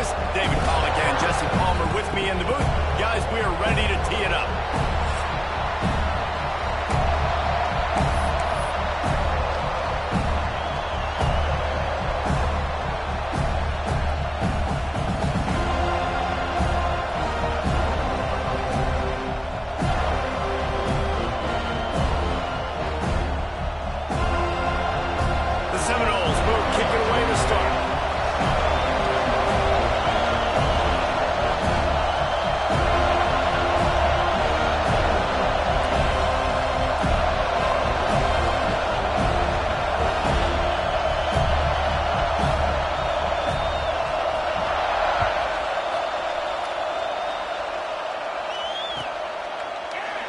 guys. David Pollock and Jesse Palmer with me in the booth. Guys, we are ready to tee it up.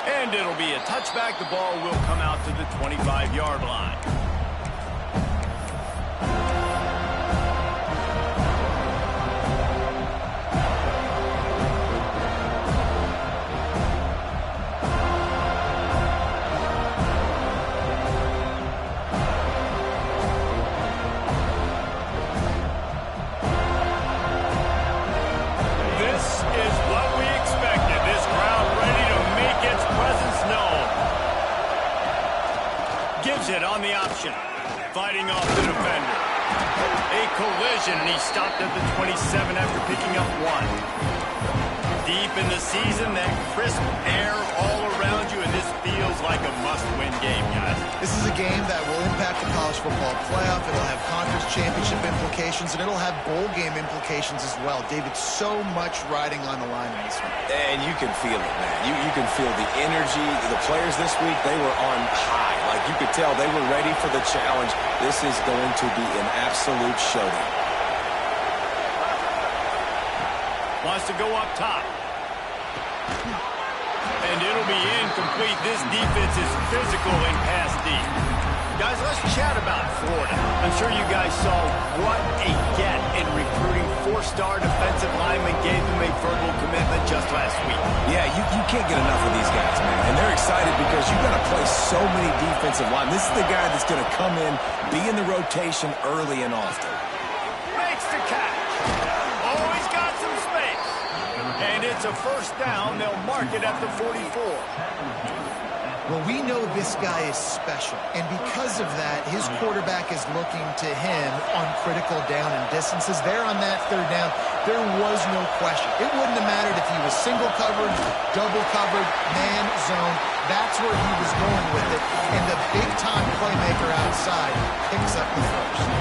And it'll be a touchback. The ball will come out to the 25-yard line. It on the option, fighting off the defender. A collision, and he stopped at the 27 after picking up 1. Deep in the season, that crisp air all around you, and this feels like a must-win game, guys. This is a game that will impact the college football playoff. It'll have conference championship implications, and it'll have bowl game implications as well. David, so much riding on the line in this one. And you can feel it, man. You can feel the energy. The players this week, they were on high. Like you could tell they were ready for the challenge. This is going to be an absolute showdown. Wants to go up top. And it'll be incomplete. This defense is physical and pass deep. Guys, let's chat about Florida. I'm sure you guys saw what a get in recruiting. 4-star defensive linemen gave them a verbal commitment just last week. Yeah, you can't get enough of these guys, man. And they're excited because you've got to play so many defensive linemen. This is the guy that's going to come in, be in the rotation early and often. Makes the catch. Always got some space. And it's a first down. They'll mark it at the 44. Well, we know this guy is special, and because of that, his quarterback is looking to him on critical down and distances. There on that third down, there was no question. It wouldn't have mattered if he was single covered, double covered, man zone. That's where he was going with it, and the big-time playmaker outside picks up the first.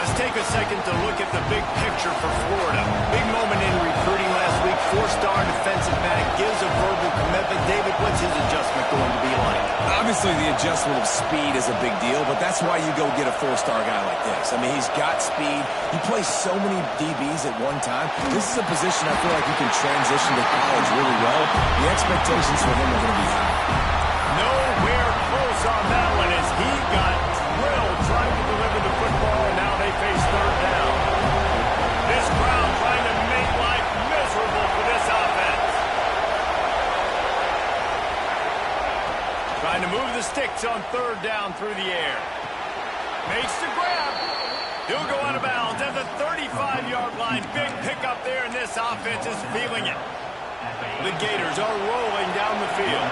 Let's take a second to look at the big picture for Florida. Big moment in recruiting last week. 4-star defensive back gives a verbal commitment. David, what's his adjustment going to be like? Obviously, the adjustment of speed is a big deal, but that's why you go get a 4-star guy like this. I mean, he's got speed. He plays so many DBs at one time. This is a position I feel like you can transition to college really well. The expectations for him are going to be high. Nowhere close on that one as he got drilled trying to deliver the football, and now they face third down. This crowd trying to make life miserable for this offense. Trying to move the sticks on third down through the air. Makes the grab. He'll go out of bounds at the 35-yard line. Big pickup there, and this offense is feeling it. The Gators are rolling down the field.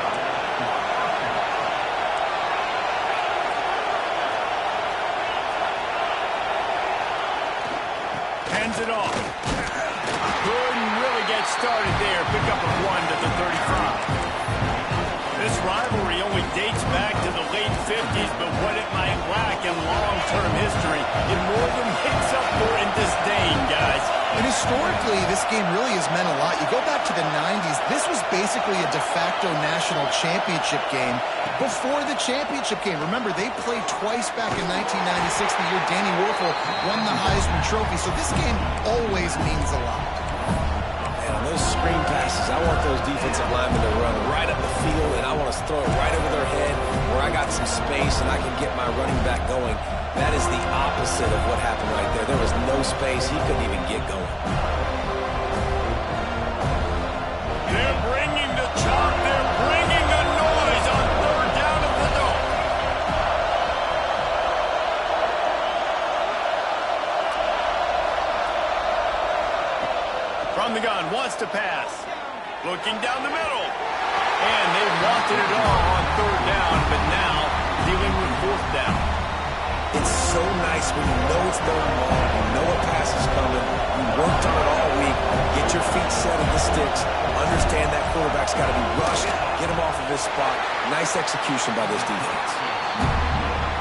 Hands it off. Couldn't really get started there. Pick up a 1 to the 35. This rivalry only dates back to the late 50s, but what it might lack in long-term history, it more than makes up for in disdain, guys. And historically, this game really has meant a lot. You go back to the 90s, this was basically a de facto national championship game before the championship game. Remember, they played twice back in 1996, the year Danny Wuerffel won the Heisman Trophy. So this game always means a lot. Man, on those screen passes, I want those defensive linemen to run right up the field, and I want to throw it right over their head where I got some space and I can get my running back going. That is the opposite of what happened right there. There was no space. He couldn't even get going. They're bringing the chalk. They're bringing the noise on third down at the Dome. the gun, wants to pass. Looking down the middle. And they wanted it all on third down, but now dealing with fourth down. It's so nice when you know it's third and long, you know a pass is coming, you worked on it all week, get your feet set in the sticks, understand that quarterback's got to be rushed, get him off of his spot. Nice execution by this defense.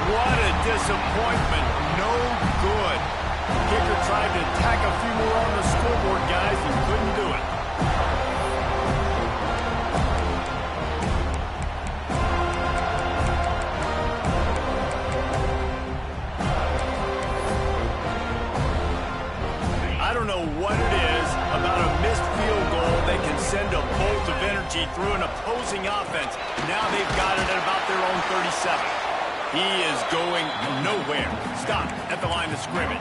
What a disappointment. No good. Kicker tried to tack a few more on the scoreboard, guys, and couldn't do it. I don't know what it is about a missed field goal that can send a bolt of energy through an opposing offense. Now they've got it at about their own 37. He is going nowhere. Stop at the line of scrimmage.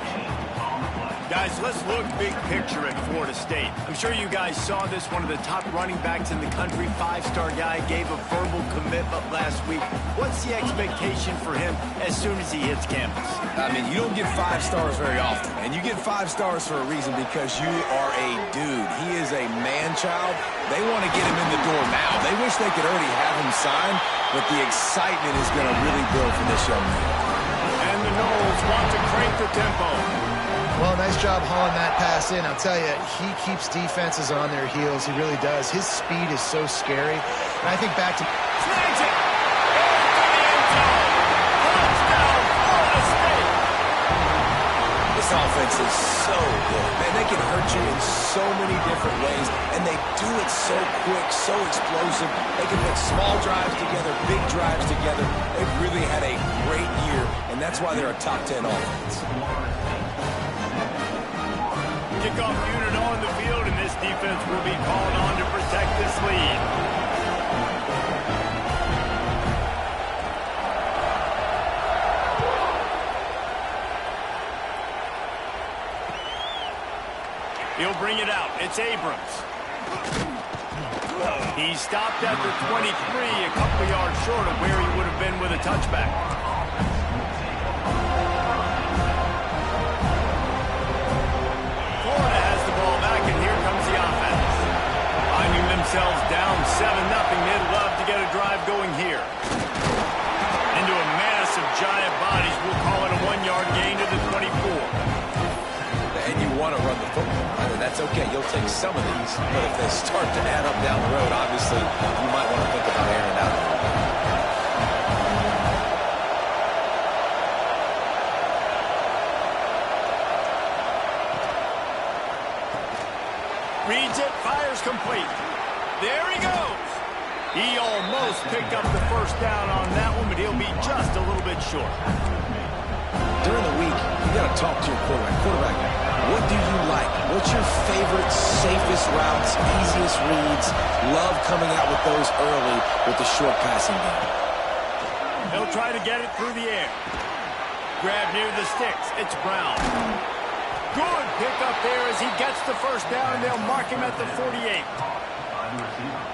Guys, let's look big picture at Florida State. I'm sure you guys saw this. One of the top running backs in the country, five-star guy, gave a verbal commitment last week. What's the expectation for him as soon as he hits campus? I mean, you don't get 5 stars very often. And you get 5 stars for a reason, because you are a dude. He is a man-child. They want to get him in the door now. They wish they could already have him signed, but the excitement is going to really build for this young man. And the Noles want to crank the tempo. Well, nice job hauling that pass in. I'll tell you, he keeps defenses on their heels. He really does. His speed is so scary. And I think back to... Snags it! Into the end zone! Touchdown, Florida State! This offense is so good. Man, they can hurt you in so many different ways, and they do it so quick, so explosive. They can put small drives together, big drives together. They've really had a great year, and that's why they're a top 10 offense. Kickoff unit on the field, and this defense will be called on to protect this lead. He'll bring it out. It's Abrams. He stopped at the 23, a couple yards short of where he would have been with a touchback. Florida has the ball back, and here comes the offense. Finding themselves down 7-0, they'd love to get a drive going here. Into a mass of giant bodies, we'll call it a 1-yard gain to the 24. And you want to run the football. I mean, that's okay. You'll take some of these. But if they start to add up down the road, obviously, you might want to think about airing it out. Reads it, fires complete. There he goes. He almost picked up the first down on that one, but he'll be just a little bit short. During the week, you got to talk to your quarterback. Quarterback, what do you like? What's your favorite, safest routes, easiest reads? Love coming out with those early with the short passing game. He'll try to get it through the air. Grab near the sticks. It's Brown. Good pick up there as he gets the first down, and they'll mark him at the 48.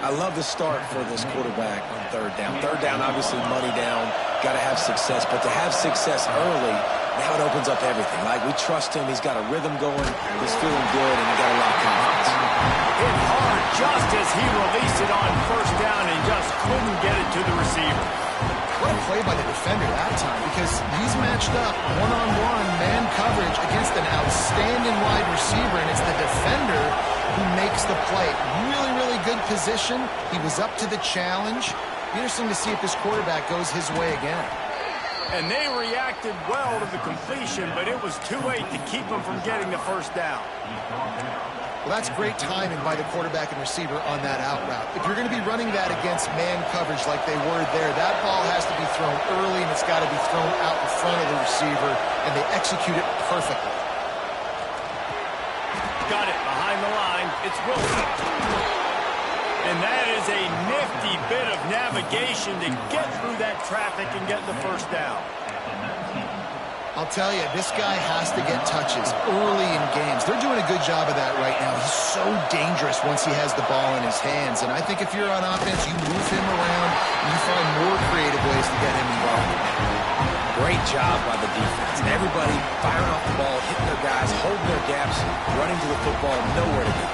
I love the start for this quarterback on third down. Third down, obviously, money down. Got to have success. But to have success early, now it opens up everything. Like, we trust him. He's got a rhythm going. He's feeling good, and he got a lot of confidence. Hit hard just as he released it on first down and just couldn't get it to the receiver. What a play by the defender that time, because he's matched up one-on-one man coverage against an outstanding wide receiver, and it's the defender who makes the play. Really, really good position. He was up to the challenge. Interesting to see if this quarterback goes his way again. And they reacted well to the completion, but it was too late to keep him from getting the first down. Well, that's great timing by the quarterback and receiver on that out route. If you're going to be running that against man coverage like they were there, that ball has to be thrown early, and it's got to be thrown out in front of the receiver, and they execute it perfectly. Got it behind the line. It's Wilson. And that is a nifty bit of navigation to get through that traffic and get the first down. I'll tell you, this guy has to get touches early in games. They're doing a good job of that right now. He's so dangerous once he has the ball in his hands. And I think if you're on offense, you move him around and you find more creative ways to get him involved. Great job by the defense. Everybody firing off the ball, hitting their guys, holding their gaps, running to the football, nowhere to go.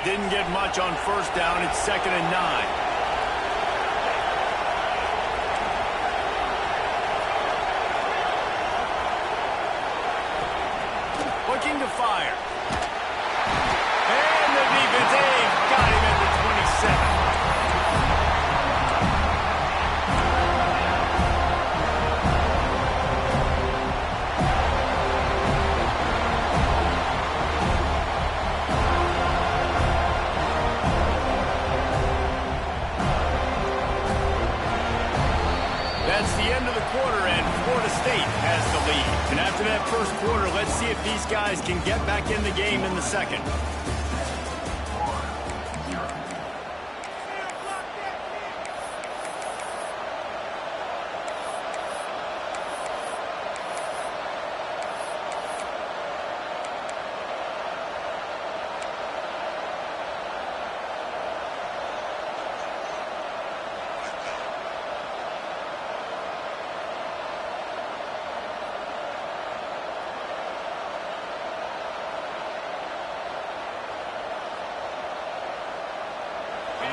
Didn't get much on first down. It's 2nd and 9. Looking to fire. And the defense, got him at the 27. That's the end of the quarter, and Florida State has the lead. And after that first quarter, let's see if these guys can get back in the game in the second.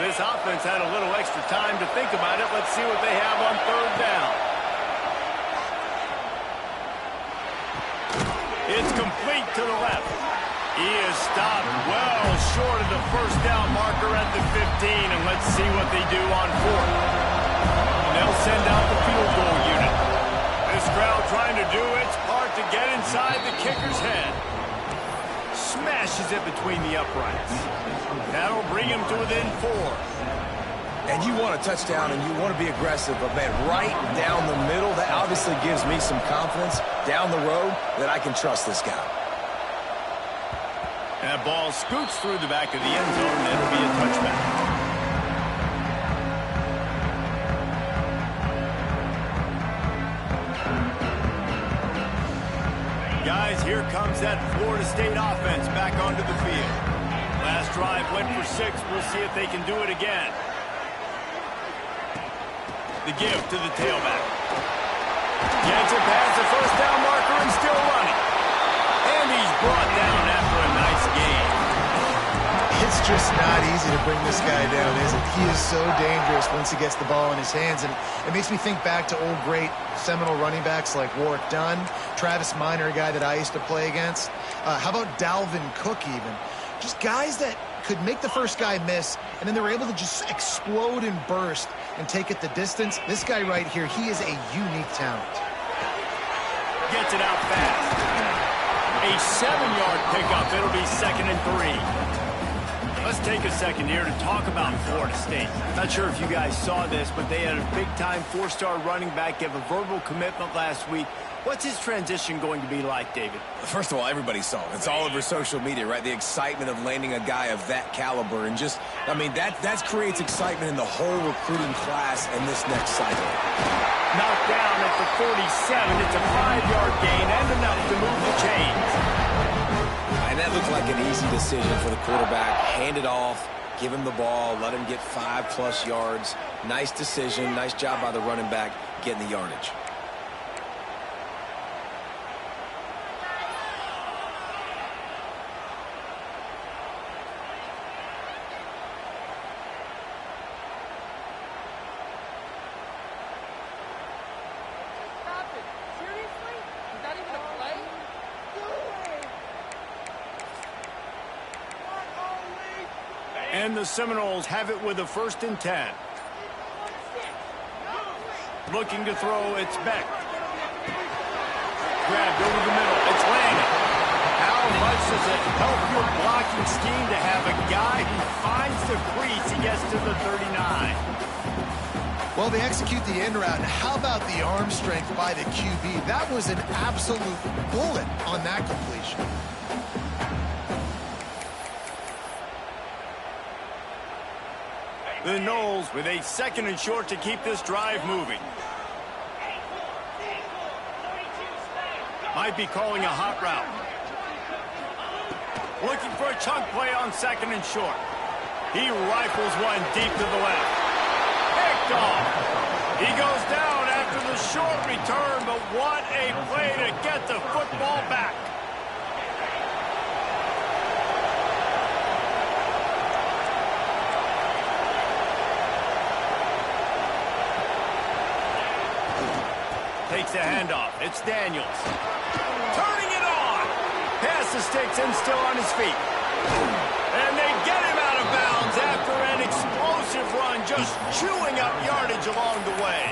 This offense had a little extra time to think about it. Let's see what they have on third down. It's complete to the left. He is stopped well short of the first down marker at the 15, and let's see what they do on fourth. And they'll send out the field goal unit. This crowd trying to do its part to get inside the kicker's head. Smashes it between the uprights. That'll bring him to within 4. And you want a touchdown and you want to be aggressive, but man, right down the middle, that obviously gives me some confidence down the road that I can trust this guy. That ball scoots through the back of the end zone, and it'll be a touchback. Guys, here comes that Florida State offense back onto the field. Last drive went for 6. We'll see if they can do it again. The give to the tailback. Gets it past the first down marker and still running. And he's brought down after a nice game. It's just not easy to bring this guy down, is it? He is so dangerous once he gets the ball in his hands. And it makes me think back to old great seminal running backs like Warwick Dunn, Travis Minor, a guy that I used to play against. How about Dalvin Cook even? Just guys that could make the first guy miss, and then they were able to just explode and burst and take it the distance. This guy right here, he is a unique talent. Gets it out fast. A 7-yard pickup. It'll be 2nd and 3. Let's take a second here to talk about Florida State. Not sure if you guys saw this, but they had a big-time 4-star running back give a verbal commitment last week. What's his transition going to be like, David? First of all, everybody saw it. It's all over social media, right? The excitement of landing a guy of that caliber. And just, I mean, that creates excitement in the whole recruiting class in this next cycle. Knocked down at the 47. It's a 5-yard gain and enough to move the chains. And that looked like an easy decision for the quarterback. Hand it off, give him the ball, let him get 5+ yards. Nice decision. Nice job by the running back getting the yardage. And the Seminoles have it with a 1st and 10. Looking to throw, it's Beck. Grabbed over the middle, it's landed. How much does it help your blocking scheme to have a guy who finds the crease? He gets to the 39. Well, they execute the end route, and how about the arm strength by the QB? That was an absolute bullet on that completion. The Noles with a 2nd and short to keep this drive moving. Might be calling a hot route. looking for a chunk play on 2nd and short. He rifles one deep to the left. Picked off. He goes down after the short return, but what a play to get the football back. Takes the handoff. It's Daniels. Turning it on. Pass the sticks and still on his feet. And they get him out of bounds after an explosive run, just chewing up yardage along the way.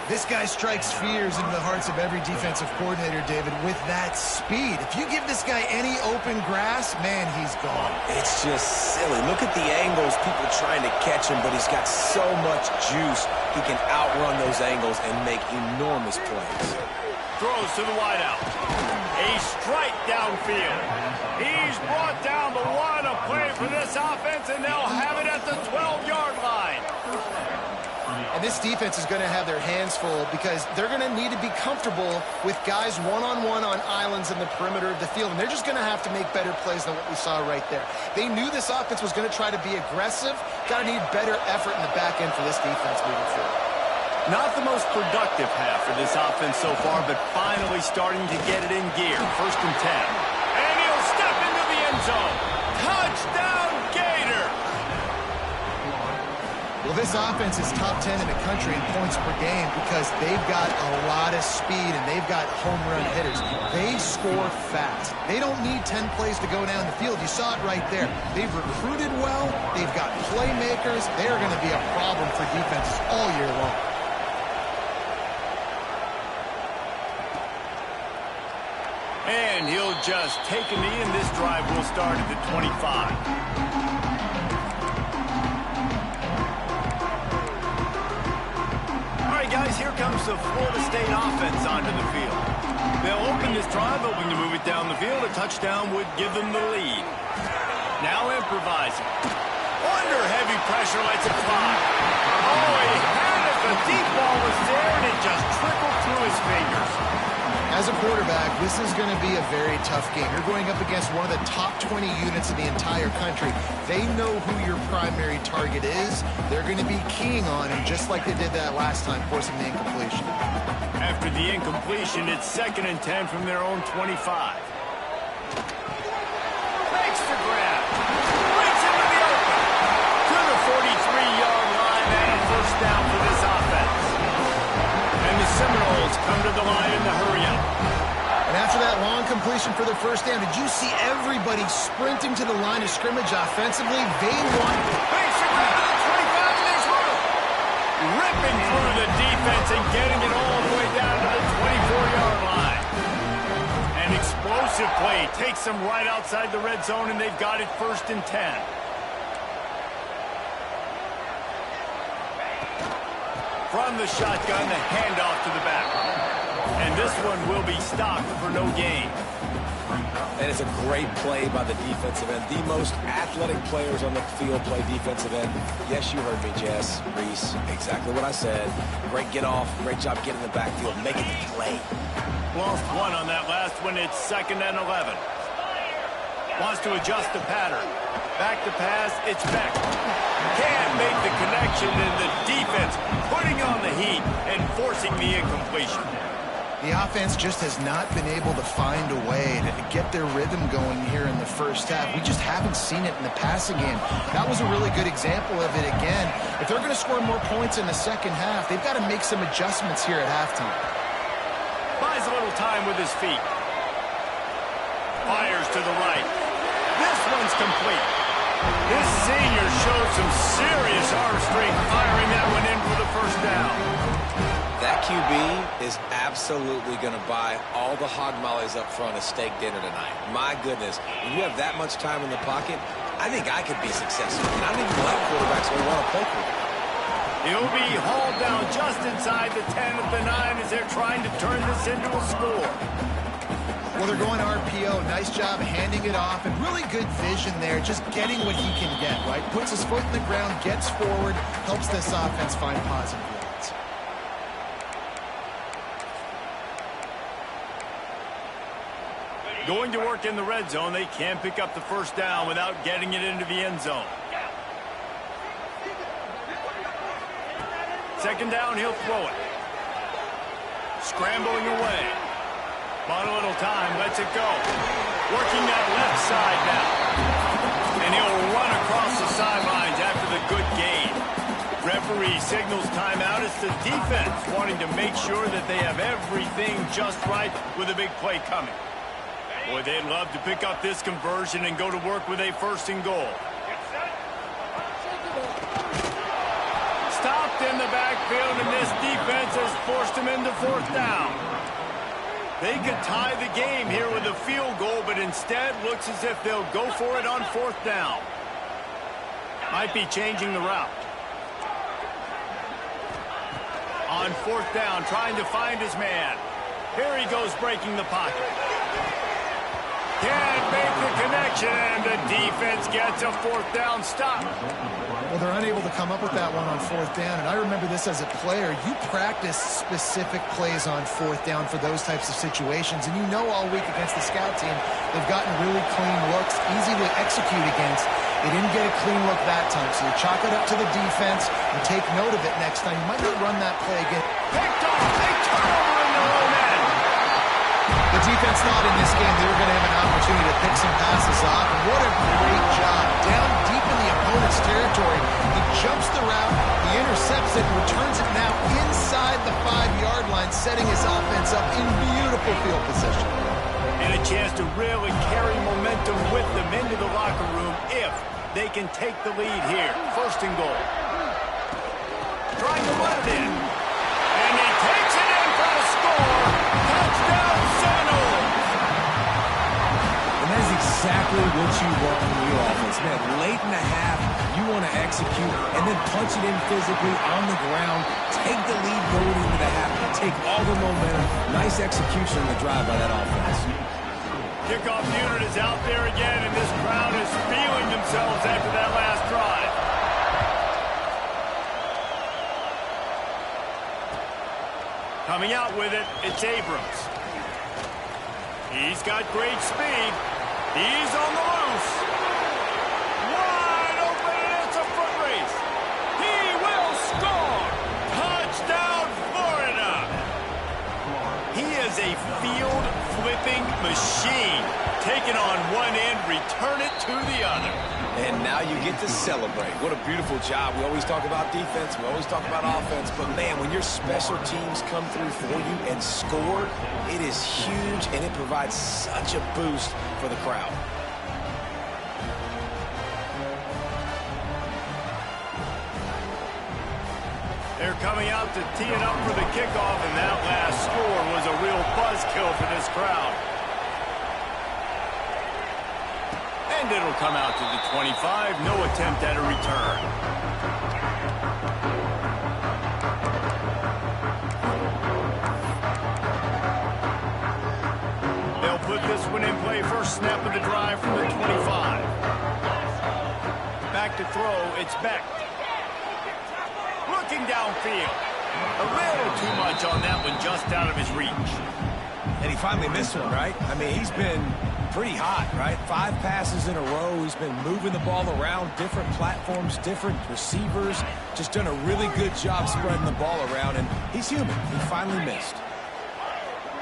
This guy strikes fears into the hearts of every defensive coordinator, David, with that speed. If you give this guy any open grass, man, he's gone. It's just silly. Look at the angles, people trying to catch him, but he's got so much juice. He can outrun those angles and make enormous plays. Throws to the wideout. A strike downfield. He's brought down the one, a play for this offense, and they'll have it at the 12-yard line. And this defense is going to have their hands full because they're going to need to be comfortable with guys one-on-one on islands in the perimeter of the field. And they're just going to have to make better plays than what we saw right there. They knew this offense was going to try to be aggressive. Got to need better effort in the back end for this defense moving forward. Not the most productive half for this offense so far, but finally starting to get it in gear. 1st and 10. And he'll step into the end zone. Touchdown, Gator! Well, this offense is top 10 in the country in points per game because they've got a lot of speed and they've got home run hitters. They score fast. They don't need 10 plays to go down the field. You saw it right there. They've recruited well. They've got playmakers. They're going to be a problem for defenses all year long. And he'll just take a knee, and this drive will start at the 25. All right, guys, here comes the Florida State offense onto the field. They'll open this drive, hoping to move it down the field. A touchdown would give them the lead. Now improvising. Under heavy pressure, lets it fly. Oh, he had it. The deep ball was there, and it just trickled through his fingers. As a quarterback, this is going to be a very tough game. You're going up against one of the top 20 units in the entire country. They know who your primary target is. They're going to be keying on him, just like they did that last time, forcing the incompletion. After the incompletion, it's 2nd and 10 from their own 25. Makes the grab. Breaks into the open. To the 43-yard line and a 1st down for this offense. And the Seminoles come to the line in the hurry-up. And after that long completion for the 1st down, did you see everybody sprinting to the line of scrimmage offensively? They want... Makes the grab to the 25, and there's room. Ripping through the defense and getting it all the way down to the 24-yard line. An explosive play takes them right outside the red zone, and they've got it 1st and 10. From the shotgun, the handoff to the back. And this one will be stopped for no gain. That is a great play by the defensive end. The most athletic players on the field play defensive end. Yes, you heard me, Jess, Reese. Exactly what I said. Great get off. Great job getting in the backfield, making the play. Lost one on that last one. It's 2nd and 11. Wants to adjust the pattern. Back to pass. It's Beck. Can't make the connection, and the defense putting on the heat and forcing the incompletion. The offense just has not been able to find a way to get their rhythm going here in the 1st half. We just haven't seen it in the passing game. That was a really good example of it again. If they're going to score more points in the 2nd half, they've got to make some adjustments here at halftime. Buys a little time with his feet. Fires to the right. This one's complete. This senior showed some serious arm strength firing that one in for the 1st down. That QB is absolutely going to buy all the hog mollies up front at steak dinner tonight. My goodness, when you have that much time in the pocket, I think I could be successful. And I don't even like quarterbacks who want to play quarterback. He'll be hauled down just inside the 10 at the 9 as they're trying to turn this into a score. Well, they're going RPO. Nice job handing it off, and really good vision there, just getting what he can get, right? Puts his foot in the ground, gets forward, helps this offense find positive yards. Going to work in the red zone. They can't pick up the first down without getting it into the end zone. Second down, he'll throw it. Scrambling away. Bought a little time, lets it go. Working that left side now. And he'll run across the sidelines after the good gain. Referee signals timeout. It's the defense wanting to make sure that they have everything just right with a big play coming. Boy, they'd love to pick up this conversion and go to work with a first and goal. Stopped in the backfield, and this defense has forced him into fourth down. They could tie the game here with a field goal, but instead looks as if they'll go for it on fourth down. Might be changing the route. On fourth down, trying to find his man. Here he goes, breaking the pocket. Can't make the connection, and the defense gets a fourth down stop. Well, they're unable to come up with that one on fourth down, and I remember this as a player. You practice specific plays on fourth down for those types of situations, and you know all week against the scout team, they've gotten really clean looks, easy to execute against. They didn't get a clean look that time, so you chalk it up to the defense and take note of it next time. You might not run that play again. Picked off, they turnover in their own end. The defense thought in this game they were going to have an opportunity to pick some passes off. And what a great job. Down deep in the opponent's territory. He jumps the route, he intercepts it, and returns it now inside the 5-yard line, setting his offense up in beautiful field position. And a chance to really carry momentum with them into the locker room if they can take the lead here. First and goal. Trying to run it in. And he takes it in for the score. Touchdown, Seminoles. And that's exactly what you want from your offense, man. Late in the half, you want to execute and then punch it in physically on the ground. Take the lead going into the half. Take all the momentum. Nice execution on the drive by that offense. Kickoff unit is out there again, and this crowd is feeling themselves after that last drive. Coming out with it, it's Abrams. He's got great speed. He's on the loose. Wide open, and it's a foot race. He will score. Touchdown, Florida. He is a field-flipping machine. Take it on one end, return it to the other. And now you get to celebrate. What a beautiful job. We always talk about defense. We always talk about offense. But, man, when your special teams come through for you and score, it is huge, and it provides such a boost for the crowd. They're coming out to tee it up for the kickoff, and that last score was a real buzzkill for this crowd. And it'll come out to the 25. No attempt at a return. They'll put this one in play. First snap of the drive from the 25. Back to throw. It's Beck. Looking downfield. A little too much on that one, just out of his reach. And he finally missed one, right? I mean, he's been pretty hot, right? 5 passes in a row. He's been moving the ball around, different platforms, different receivers. Just done a really good job spreading the ball around, and he's human. He finally missed.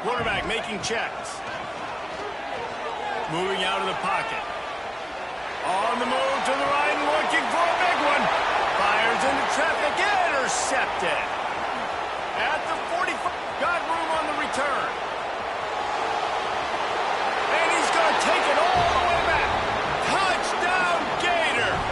Quarterback making checks. Moving out of the pocket. On the move to the right and looking for a big one. Fires into traffic. Intercepted. At the 45. Got room on the return. And he's going to take it all the way back. Touchdown, Gators.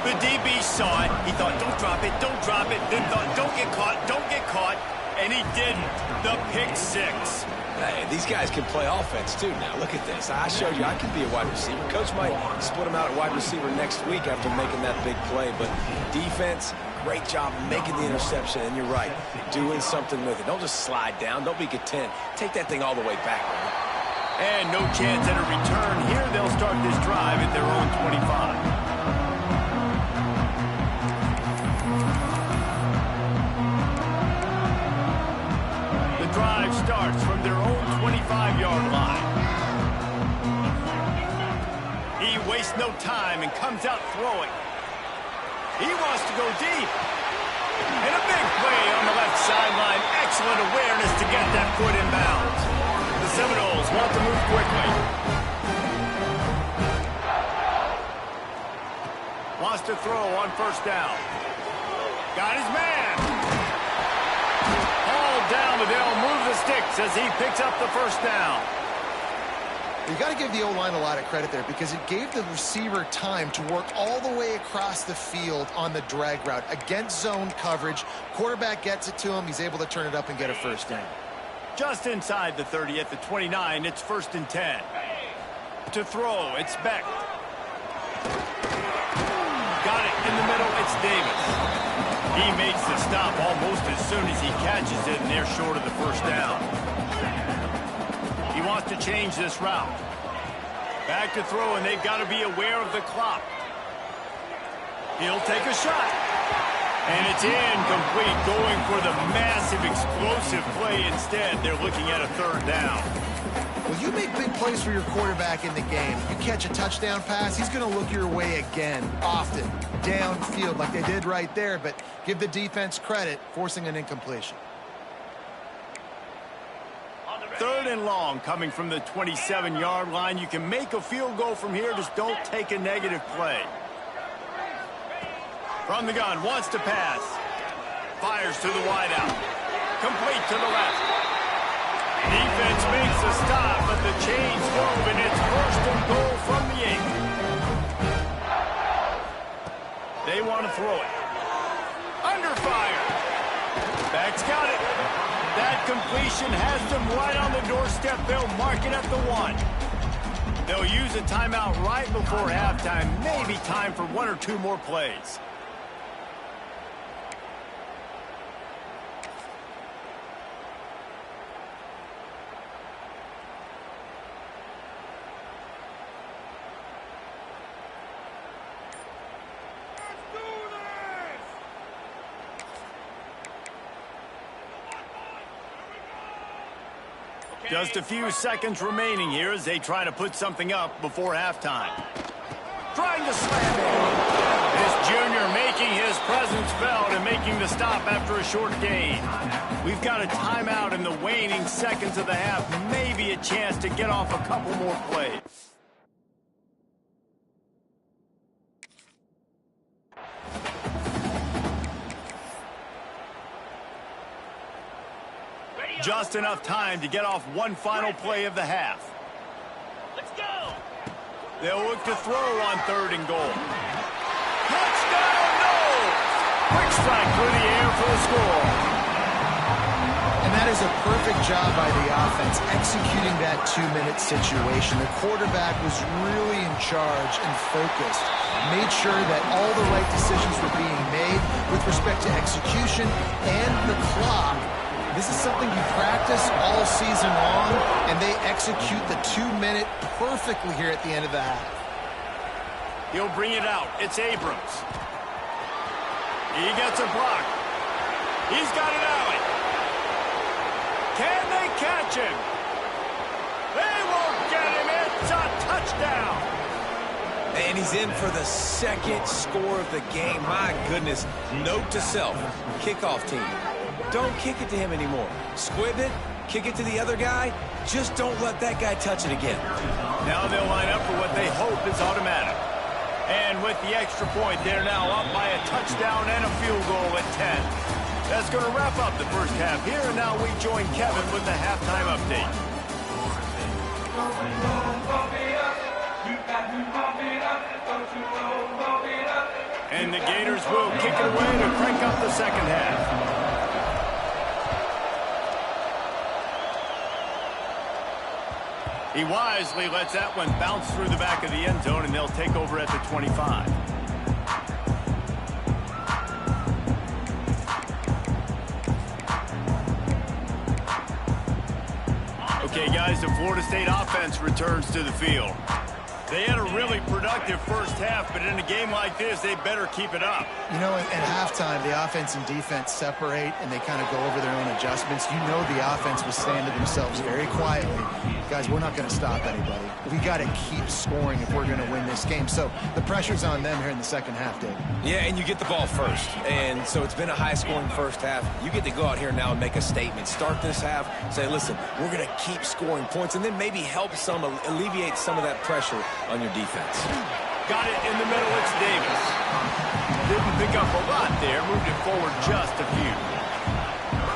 The DB saw it. He thought, don't drop it, don't drop it. Then thought, don't get caught, don't get caught. And he didn't. The pick 6. Hey, these guys can play offense, too, now. Look at this. I showed you I could be a wide receiver. Coach might split him out at wide receiver next week after making that big play. But defense, great job making the interception. And you're right, doing something with it. Don't just slide down. Don't be content. Take that thing all the way back, man. And no chance at a return here. They'll start this drive at their own 25. Drive starts from their own 25-yard line. He wastes no time and comes out throwing. He wants to go deep. And a big play on the left sideline. Excellent awareness to get that foot in bounds. The Seminoles want to move quickly. Wants to throw on first down. Got his man. Hauled down, but they'll move the sticks as he picks up the first down. You got to give the O-line a lot of credit there because it gave the receiver time to work all the way across the field on the drag route. Against zone coverage, quarterback gets it to him. He's able to turn it up and get a first down. Just inside the 30 at the 29, it's 1st and 10. To throw, it's Beck. Got it in the middle, it's Davis. He makes the stop almost as soon as he catches it, and they're short of the first down. He wants to change this route. Back to throw, and they've got to be aware of the clock. He'll take a shot. And it's incomplete, going for the massive explosive play instead. They're looking at a 3rd down. Well, you make big plays for your quarterback in the game. You catch a touchdown pass, he's going to look your way again, often, downfield like they did right there, but give the defense credit, forcing an incompletion. 3rd and long coming from the 27-yard line. You can make a field goal from here, just don't take a negative play. From the gun, wants to pass. Fires to the wideout. Complete to the left. Defense makes a stop, but the chains move, and it's 1st and goal from the 8. They want to throw it. Under fire. Beck's got it. That completion has them right on the doorstep. They'll mark it at the 1. They'll use a timeout right before halftime. Maybe time for 1 or 2 more plays. Just a few seconds remaining here as they try to put something up before halftime. Trying to slam it. This junior making his presence felt and making the stop after a short gain. We've got a timeout in the waning seconds of the half. Maybe a chance to get off a couple more plays. Just enough time to get off one final play of the half. Let's go. They'll look to throw on 3rd and goal. Touchdown, no! Quick strike through the air for the score. And that is a perfect job by the offense, executing that 2-minute situation. The quarterback was really in charge and focused. Made sure that all the right decisions were being made with respect to execution and the clock. This is something you practice all season long, and they execute the 2-minute perfectly here at the end of the half. He'll bring it out. It's Abrams. He gets a block. He's got an alley. Can they catch him? They won't get him. It's a touchdown. And he's in for the 2nd score of the game. My goodness. Note to self, kickoff team. Don't kick it to him anymore. Squib it, kick it to the other guy. Just don't let that guy touch it again. Now they'll line up for what they hope is automatic. And with the extra point, they're now up by a touchdown and a field goal at 10. That's going to wrap up the first half here. And now we join Kevin with the halftime update. And the Gators will kick it away to crank up the second half. He wisely lets that one bounce through the back of the end zone, and they'll take over at the 25. Okay, guys, the Florida State offense returns to the field. They had a really productive first half, but in a game like this, they better keep it up. You know, at halftime, the offense and defense separate, and they kind of go over their own adjustments. You know the offense was saying to themselves very quietly, guys, we're not going to stop anybody. We got to keep scoring if we're going to win this game. So the pressure's on them here in the second half, Dave. Yeah, and you get the ball first. And so it's been a high-scoring first half. You get to go out here now and make a statement. Start this half, say, listen, we're going to keep scoring points, and then maybe help alleviate some of that pressure on your defense. Got it in the middle. It's Davis. Didn't pick up a lot there. Moved it forward just a few.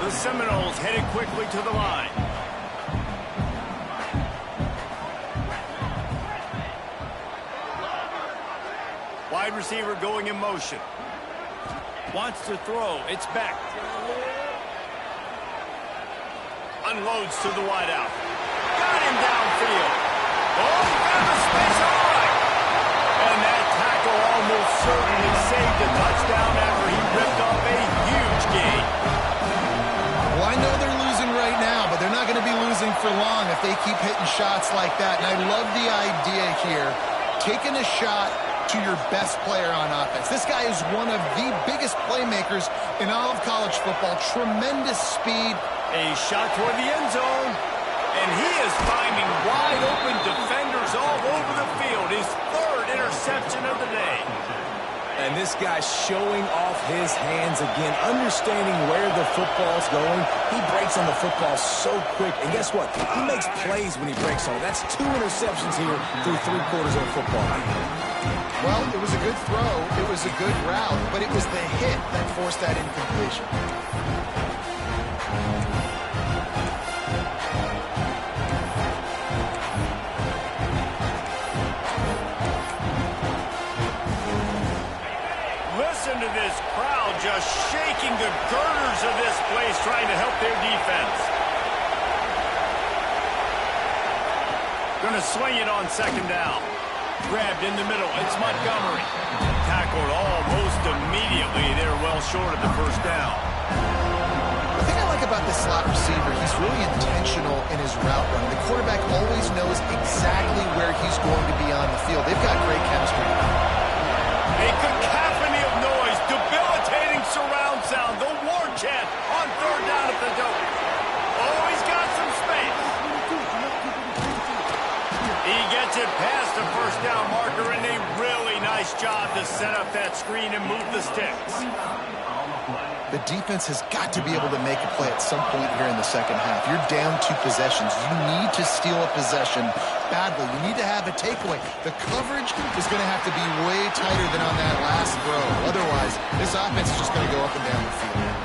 The Seminoles headed quickly to the line. Wide receiver going in motion. Wants to throw. It's back. Unloads to the wideout. Got him downfield. Oh, found a space. All right. And that tackle almost certainly saved a touchdown after he ripped off a huge gain. Well, I know they're losing right now, but they're not going to be losing for long if they keep hitting shots like that. And I love the idea here, taking a shot to your best player on offense. This guy is one of the biggest playmakers in all of college football. Tremendous speed. A shot toward the end zone. And he is finding wide open defenders all over the field. His third interception of the day. And this guy's showing off his hands again, understanding where the football's going. He breaks on the football so quick. And guess what? He makes plays when he breaks on it. That's 2 interceptions here through 3 quarters of a football game. Well, it was a good throw. It was a good route, but it was the hit that forced that incompletion. Listen to this crowd just shaking the girders of this place, trying to help their defense. Gonna swing it on second down. Grabbed in the middle. It's Montgomery. Tackled almost immediately. They're well short of the first down. The thing I like about this slot receiver, he's really intentional in his route running. The quarterback always knows exactly where he's going to be on the field. They've got great chemistry. A cacophony of noise, debilitating surround sound, the war chant on third down at the dope. Oh, he's got some space. He gets it past the first down marker, and a really nice job to set up that screen and move the sticks. The defense has got to be able to make a play at some point here in the second half. You're down 2 possessions. You need to steal a possession badly. You need to have a takeaway. The coverage is going to have to be way tighter than on that last throw. Otherwise, this offense is just going to go up and down the field.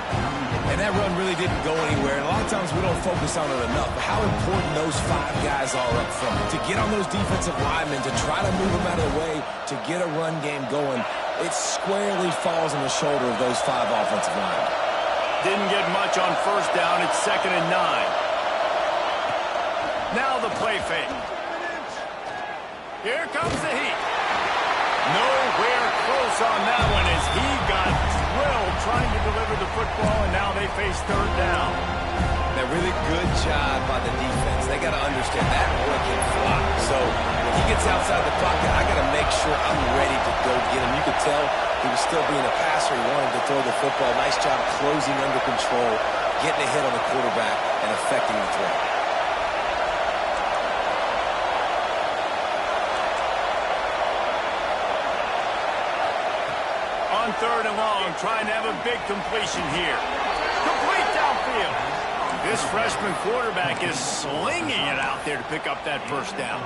And that run really didn't go anywhere. And a lot of times we don't focus on it enough. But how important those 5 guys are up front. To get on those defensive linemen, to try to move them out of the way, to get a run game going, it squarely falls on the shoulder of those 5 offensive linemen. Didn't get much on first down. It's 2nd and 9. Now the play fake. Here comes the heat. Nowhere close on that one as he got drilled trying to deliver the football, and now they face third down. A really good job by the defense. They got to understand that boy can fly. So when he gets outside the pocket, I got to make sure I'm ready to go get him. You could tell he was still being a passer. He wanted to throw the football. Nice job closing under control, getting a hit on the quarterback, and affecting the throw. On third and long, trying to have a big completion here. Complete downfield. This freshman quarterback is slinging it out there to pick up that first down.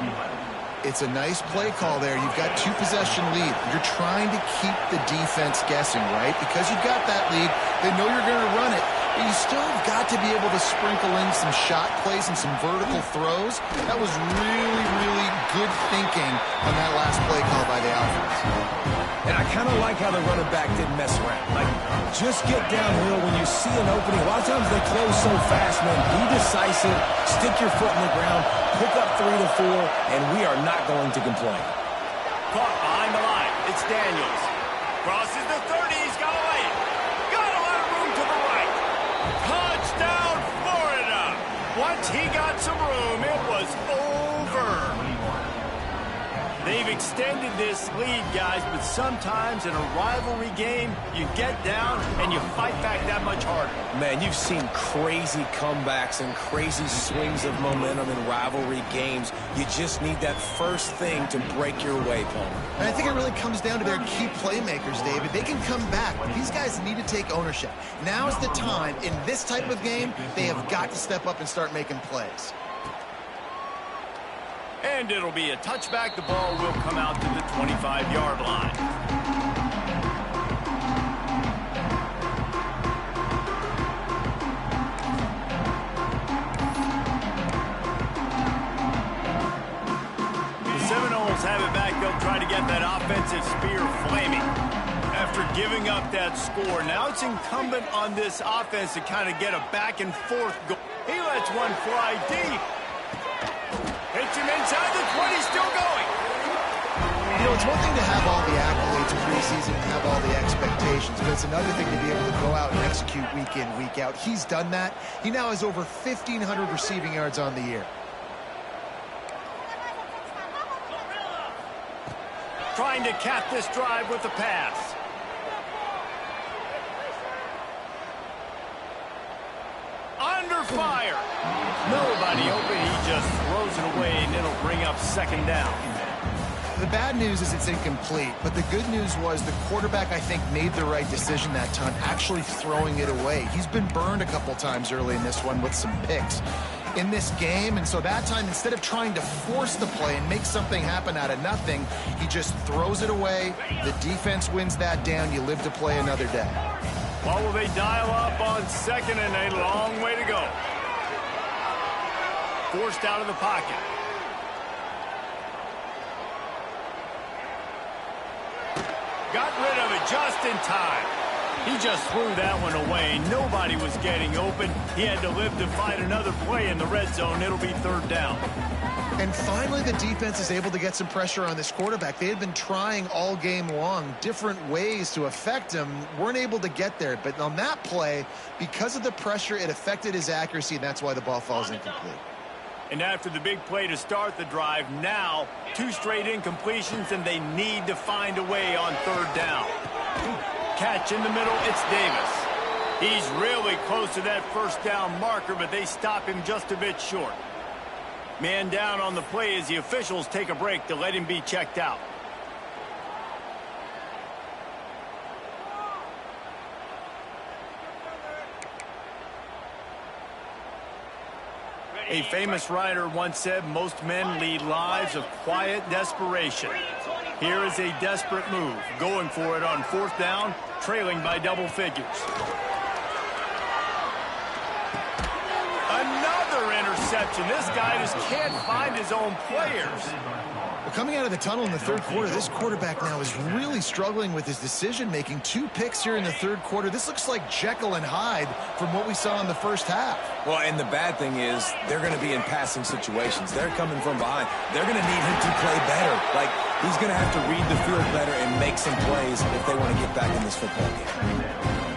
It's a nice play call there. You've got 2 possession lead. You're trying to keep the defense guessing, right? Because you've got that lead, they know you're going to run it. But you still have got to be able to sprinkle in some shot plays and some vertical throws. That was really, really good thinking on that last play call by the offense. And I kind of like how the running back didn't mess around. Like, just get downhill when you see an opening. A lot of times they close so fast, man. Be decisive, stick your foot in the ground, pick up 3 to 4, and we are not going to complain. Caught behind the line. It's Daniels. Crosses the 30. He's got a lane. Got a lot of room to the right. Touchdown, Florida. Once he got some room, it was over. They've extended this lead, guys, but sometimes in a rivalry game, you get down and you fight back that much harder. Man, you've seen crazy comebacks and crazy swings of momentum in rivalry games. You just need that first thing to break your way, Palmer. And I think it really comes down to their key playmakers, David. They can come back, but these guys need to take ownership. Now is the time. In this type of game, they have got to step up and start making plays. And it'll be a touchback. The ball will come out to the 25-yard line. The Seminoles have it back. They'll try to get that offensive spear flaming. After giving up that score, now it's incumbent on this offense to kind of get a back-and-forth goal. He lets one fly deep. Hits him inside the 20, still going. You know, it's one thing to have all the accolades of preseason and have all the expectations, but it's another thing to be able to go out and execute week in, week out. He's done that. He now has over 1,500 receiving yards on the year. Trying to cap this drive with the pass. Under fire. Nobody open. He just throws it away, and it'll bring up second down. The bad news is it's incomplete, but the good news was the quarterback, I think, made the right decision that time, actually throwing it away. He's been burned a couple times early in this one with some picks in this game, and so that time, instead of trying to force the play and make something happen out of nothing, he just throws it away. The defense wins that down. You live to play another day. Well, will they dial up on second, and a long way to go. Forced out of the pocket. Got rid of it just in time. He just threw that one away. Nobody was getting open. He had to live to find another play in the red zone. It'll be third down. And finally, the defense is able to get some pressure on this quarterback. They had been trying all game long different ways to affect him. Weren't able to get there. But on that play, because of the pressure, it affected his accuracy, and that's why the ball falls incomplete. And after the big play to start the drive, now 2 straight incompletions, and they need to find a way on third down. Catch in the middle, it's Davis. He's really close to that first down marker, but they stop him just a bit short. Man down on the play as the officials take a break to let him be checked out. A famous writer once said, most men lead lives of quiet desperation. Here is a desperate move, going for it on fourth down, trailing by double figures. Another interception. This guy just can't find his own players. Well, coming out of the tunnel in the third quarter, this quarterback now is really struggling with his decision-making. 2 picks here in the third quarter. This looks like Jekyll and Hyde from what we saw in the first half. Well, and the bad thing is they're going to be in passing situations. They're coming from behind. They're going to need him to play better. Like, he's going to have to read the field better and make some plays if they want to get back in this football game.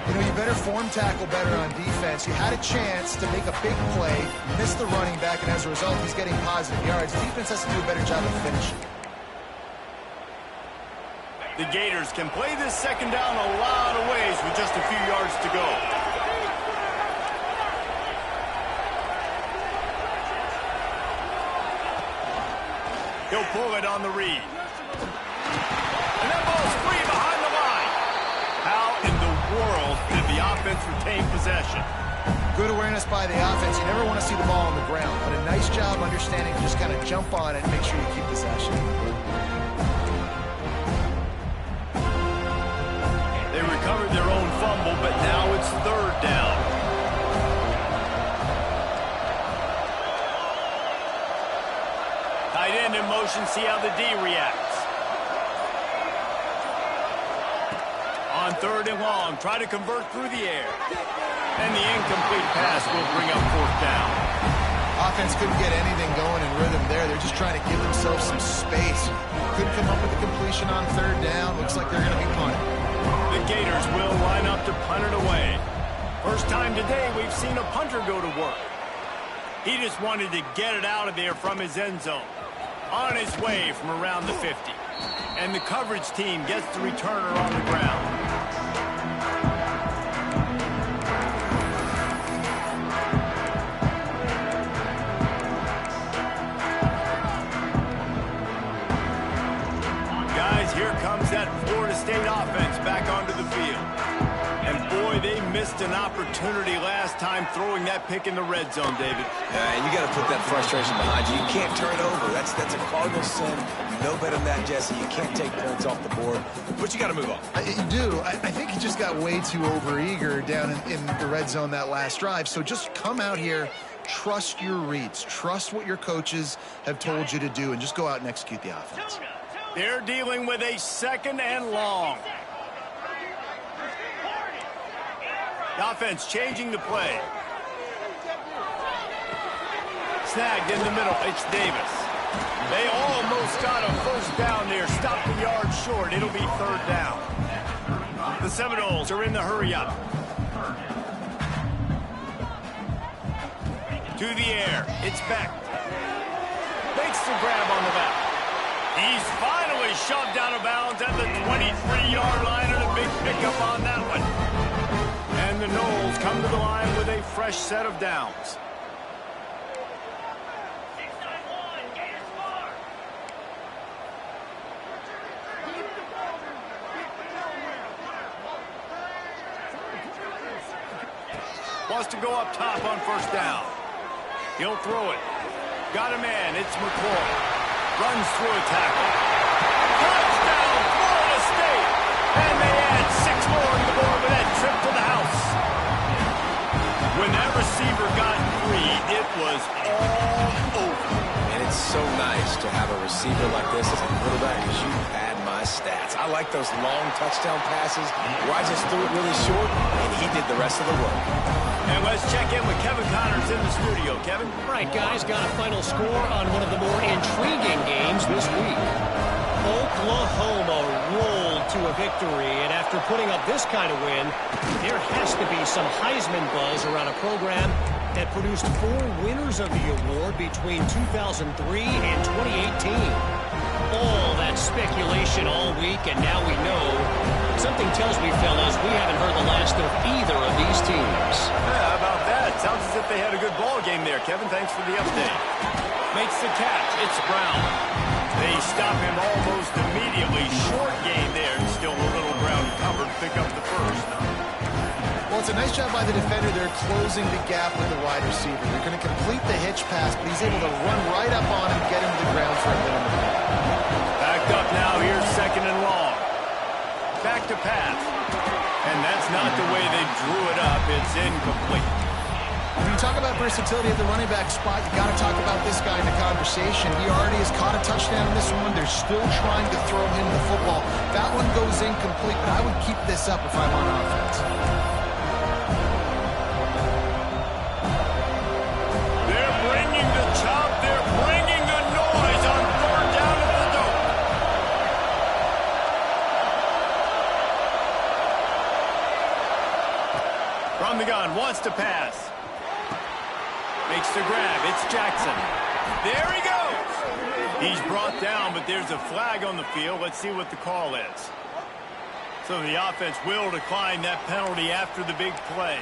You know, you better form tackle better on defense. You had a chance to make a big play, missed the running back, and as a result, he's getting positive yards. Defense has to do a better job of finishing. The Gators can play this second down a lot of ways with just a few yards to go. He'll pull it on the read. And that ball's free behind the line. How in the world did the offense retain possession? Good awareness by the offense. You never want to see the ball on the ground, but a nice job understanding to just kind of jump on it and make sure you keep possession. They recovered their own fumble, but now it's third down. Tight end in motion, see how the D reacts. On third and long, try to convert through the air. And the incomplete pass will bring up fourth down. Offense couldn't get anything going in rhythm there. They're just trying to give themselves some space. Couldn't come up with a completion on third down. Looks like they're going to be punting. The Gators will line up to punt it away. First time today we've seen a punter go to work. He just wanted to get it out of there from his end zone. On his way from around the 50. And the coverage team gets the returner on the ground. Guys, here comes that Florida State offense back onto the field. And boy, they missed an opportunity last time throwing that pick in the red zone, David. Yeah, and you got to put that frustration behind you. You can't turn it over. That's a cardinal sin. You know better than that, Jesse. You can't take points off the board, but you got to move on. You do. I think he just got way too overeager down in the red zone that last drive. So just come out here, trust your reads, trust what your coaches have told you to do, and just go out and execute the offense. They're dealing with a 2nd and long. The offense changing the play. Snagged in the middle. It's Davis. They almost got a first down there. Stopped the yard short. It'll be 3rd down. The Seminoles are in the hurry-up. To the air. It's Beck. Makes the grab on the back. He's finally shoved out of bounds at the 23-yard line, and a big pickup on that one. And the Noles come to the line with a fresh set of downs. Wants to go up top on 1st down. He'll throw it. Got a man. It's McCoy. Runs through a tackle. Touchdown, Florida State! And they add 6 more to the board with that trip to the house. When that receiver got free, it was all over. And it's so nice to have a receiver like this as a quarterback because you pad my stats. I like those long touchdown passes where I just threw it really short and he did the rest of the work. And let's check in with Kevin Connors in the studio. Kevin? Right, guys, got a final score on one of the more intriguing games this week. Oklahoma rolled to a victory, and after putting up this kind of win, there has to be some Heisman buzz around a program that produced 4 winners of the award between 2003 and 2018. All that speculation all week, and now we know. Something tells me, fellas, we haven't heard the last of either of these teams. Yeah, how about that? Sounds as if they had a good ball game there, Kevin. Thanks for the update. Makes the catch. It's Brown. They stop him almost immediately. Short gain there. Still a little ground covered. Pick up the first. Well, it's a nice job by the defender. They're closing the gap with the wide receiver. They're going to complete the hitch pass, but he's able to run right up on him, get him to the ground for a minute. Backed up now. Here's 2nd and long. Back to pass. And that's not the way they drew it up. It's incomplete. When you talk about versatility at the running back spot, you got to talk about this guy in the conversation. He already has caught a touchdown in this one. They're still trying to throw him the football. That one goes incomplete, but I would keep this up if I'm on offense. They're bringing the chop. They're bringing the noise on 3rd down at the Dome. From the gun, wants to pass. Makes the grab. It's Jackson. There he goes. He's brought down, but there's a flag on the field. Let's see what the call is. So the offense will decline that penalty after the big play.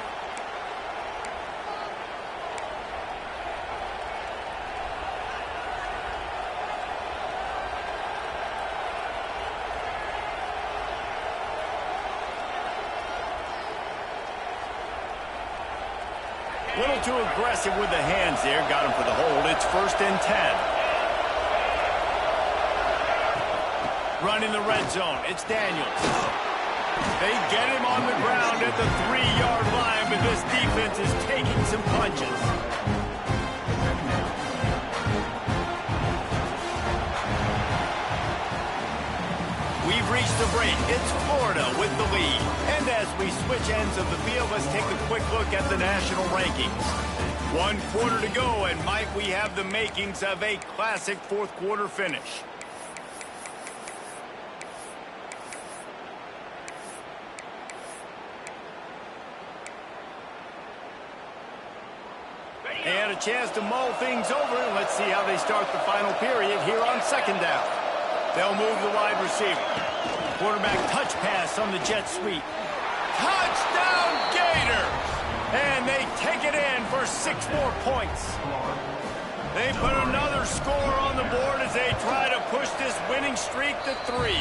A little too aggressive with the hands there. Got him for the hold. It's 1st and 10. Running the red zone. It's Daniels. They get him on the ground at the 3-yard line, but this defense is taking some punches. We've reached the break. It's Florida with the lead. And as we switch ends of the field, let's take a quick look at the national rankings. 1 quarter to go, and Mike, we have the makings of a classic 4th quarter finish. And got a chance to mull things over, and let's see how they start the final period here on second down. They'll move the wide receiver. Quarterback touch pass on the jet sweep. Touchdown Gators! And they take it in for 6 more points. They put another score on the board as they try to push this winning streak to 3.